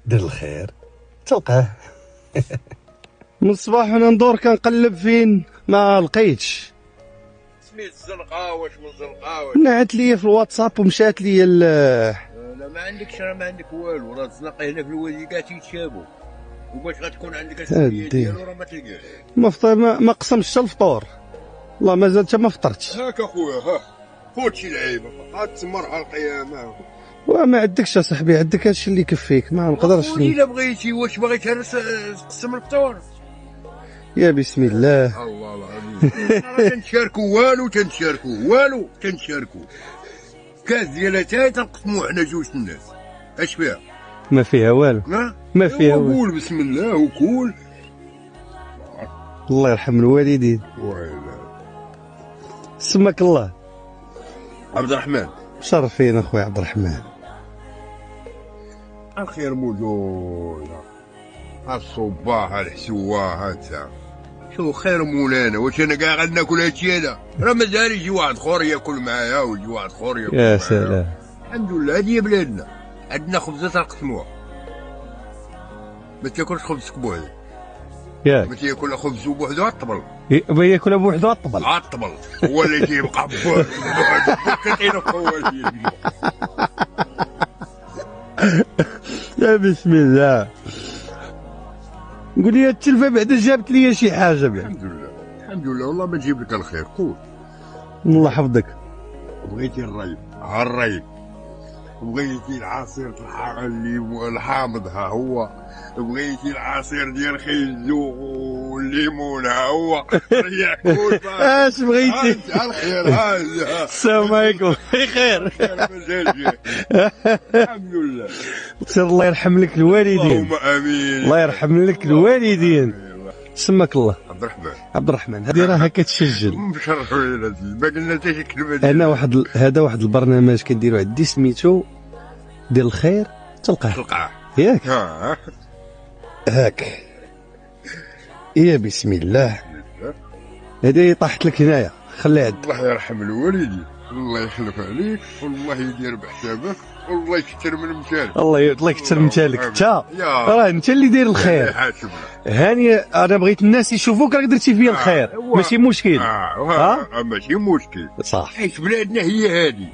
دير الخير تلقاه. من الصباح وانا ندور كنقلب فين ما لقيتش. سميت الزنقاوش من الزنقاوش. نعت لي في الواتساب ومشات لي لا ما عندكش، راه ما عندك والو، راه الزنقه هنا في الوادي كاع تيتشابوا، وباش غتكون عندك الحريه ديالو راه ما تلقاش. ما قسمتش الفطور، والله مازال حتى ما فطرتش. هاك اخويا ها فوت شي لعيبه هاد تسمر على القيامه. وما عندكش اصاحبي، عندك هادشي اللي يكفيك، ما نقدرش. الا بغيتي واش بغيت انا تقسم الفطور؟ يا بسم الله. الله العظيم. راه تنشاركوا والو كاس ديال اتاي تنقسموه حنا جوج الناس. اش فيها؟ ما فيها والو، ما فيها والو. قول بسم الله وكول. الله يرحم الوالدين. سماك الله. عبد الرحمن مشرفين اخويا عبد الرحمن. الخير موجود. الصباح الحسوه هانتا شو خير مولانا. واش انا كاع غناكل هادشي هذا؟ راه مازال يجي واحد اخر ياكل معايا ويجي واحد اخر ياكل معايا. يا سلام. الحمد لله هادي هي بلادنا. عندنا خبزه تنقسموها. ما تاكلش خبزك بوحدك. ياك ما تاكل خبز بوحدو عطبل. ياكل بوحدو عطبل. هو اللي تيبقى بوحدو كتعينو هو يا بسم الله. قول لي التلفه بعدا جابت لي شي حاجه بعدا. الحمد لله والله ما تجيب لك الخير. قول. الله يحفظك. بغيتي الريب بغيتي العصير اللي الحامض ها هو، بغيتي العصير ديال خيزو والليمون ها هو. ريح قول اش بغيتي؟ الخير ها. السلام عليكم. بخير. الحمد لله. الله يرحم لك الوالدين. اللهم امين. الله يرحم لك الوالدين. سماك الله. عبد الرحمن هذه راها كتسجل. مشرف ما قلنا حتى شي كلمه. انا هذا واحد البرنامج كنديرو عندي سميتو دير الخير تلقاه. ياك هاك. يا بسم الله. هذه طاحت لك هنايا، خليها عندك. الله يرحم الوالدين، الله يخلف عليك، والله يدير بحسابك، والله يكثر من مثالك. الله يكثر من مثالك. انت راه انت اللي داير الخير. هاني انا بغيت الناس يشوفوك راك درتي فيا الخير. ماشي مشكل. ماشي مشكل. صح. حيت بلادنا هي هذه.